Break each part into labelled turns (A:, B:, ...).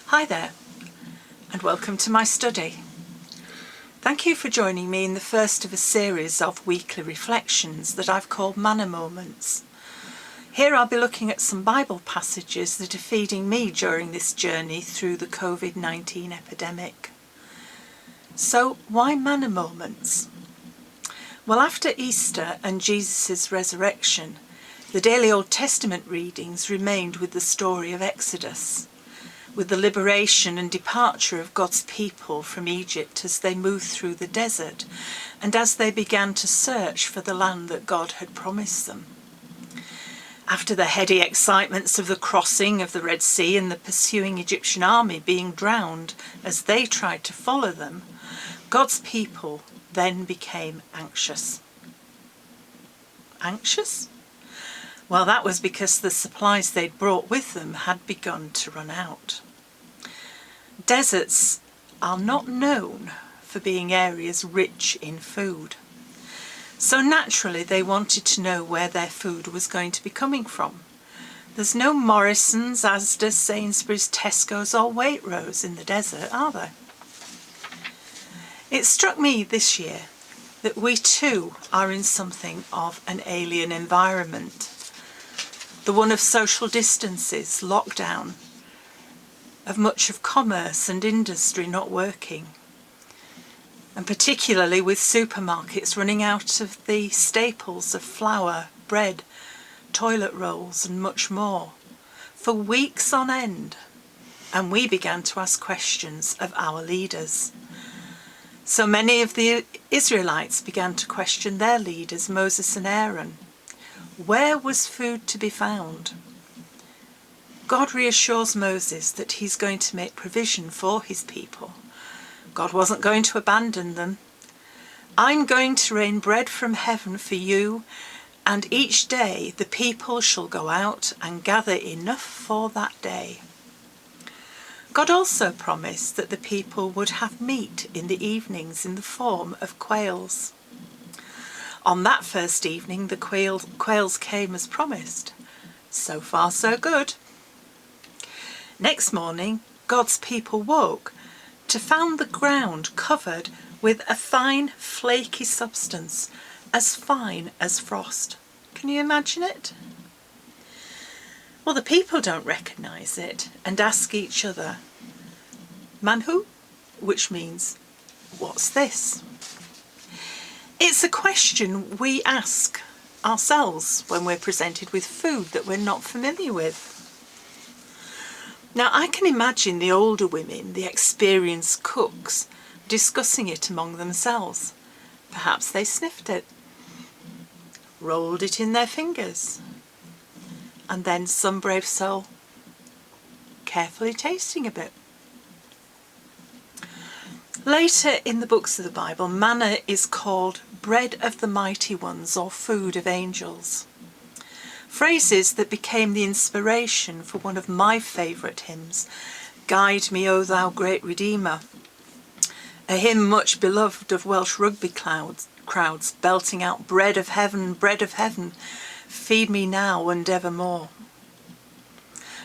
A: Hi there, and welcome to my study. Thank you for joining me in the first of a series of weekly reflections that I've called Manna Moments. Here I'll be looking at some Bible passages that are feeding me during this journey through the COVID-19 epidemic. So, why Manna Moments? Well, after Easter and Jesus' resurrection, the daily Old Testament readings remained with the story of Exodus, with the liberation and departure of God's people from Egypt as they moved through the desert and as they began to search for the land that God had promised them. After the heady excitements of the crossing of the Red Sea and the pursuing Egyptian army being drowned as they tried to follow them, God's people then became anxious. Anxious? Well, that was because the supplies they'd brought with them had begun to run out. Deserts are not known for being areas rich in food. So naturally they wanted to know where their food was going to be coming from. There's no Morrison's, Asda, Sainsbury's, Tesco's or Waitrose in the desert, are there? It struck me this year that we too are in something of an alien environment. The one of social distances, lockdown, of much of commerce and industry not working, and particularly with supermarkets running out of the staples of flour, bread, toilet rolls and much more, for weeks on end. And we began to ask questions of our leaders. So many of the Israelites began to question their leaders, Moses and Aaron. Where was food to be found? God reassures Moses that he's going to make provision for his people. God wasn't going to abandon them. I'm going to rain bread from heaven for you, and each day the people shall go out and gather enough for that day. God also promised that the people would have meat in the evenings in the form of quails. On that first evening, the quails came as promised. So far, so good. Next morning, God's people woke to find the ground covered with a fine, flaky substance, as fine as frost. Can you imagine it? Well, the people don't recognise it and ask each other, Manhu? Which means, what's this? It's a question we ask ourselves when we're presented with food that we're not familiar with. Now, I can imagine the older women, the experienced cooks, discussing it among themselves. Perhaps they sniffed it, rolled it in their fingers, and then some brave soul carefully tasting a bit. Later in the books of the Bible, manna is called bread of the mighty ones or food of angels. Phrases that became the inspiration for one of my favourite hymns, Guide Me, O Thou Great Redeemer, a hymn much beloved of Welsh rugby crowds belting out bread of heaven, feed me now and evermore.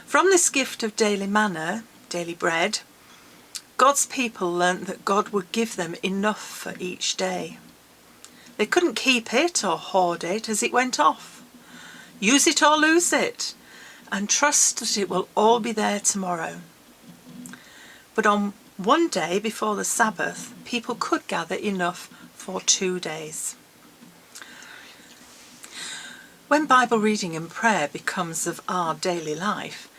A: From this gift of daily manna, daily bread, God's people learnt that God would give them enough for each day. They couldn't keep it or hoard it as it went off. Use it or lose it, and trust that it will all be there tomorrow. But on one day before the Sabbath, people could gather enough for 2 days. When Bible reading and prayer becomes of our daily life,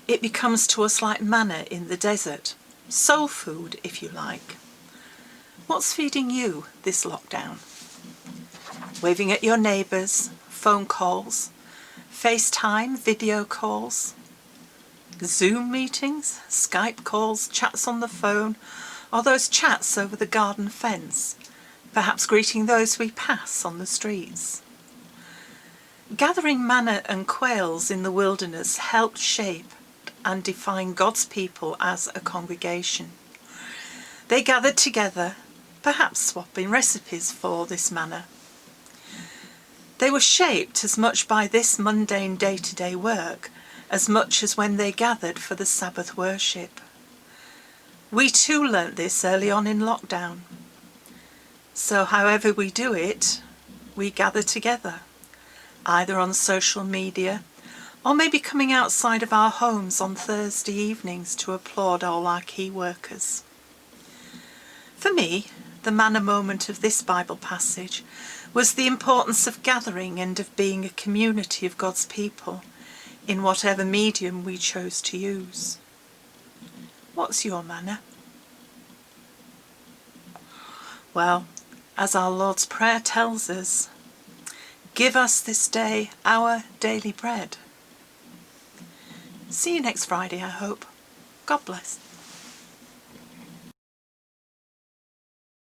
A: it becomes to us like manna in the desert. Soul food, if you like. What's feeding you this lockdown? Waving at your neighbours, phone calls, FaceTime, video calls, Zoom meetings, Skype calls, chats on the phone, or those chats over the garden fence, perhaps greeting those we pass on the streets. Gathering manna and quails in the wilderness helped shape and define God's people as a congregation. They gathered together, perhaps swapping recipes for this manna. They were shaped as much by this mundane day-to-day work as much as when they gathered for the Sabbath worship. We too learnt this early on in lockdown. So however we do it, we gather together, either on social media or maybe coming outside of our homes on Thursday evenings to applaud all our key workers. For me, the manna moment of this Bible passage was the importance of gathering and of being a community of God's people in whatever medium we chose to use. What's your manna? Well, as our Lord's Prayer tells us, give us this day our daily bread. See you next Friday, I hope. God bless.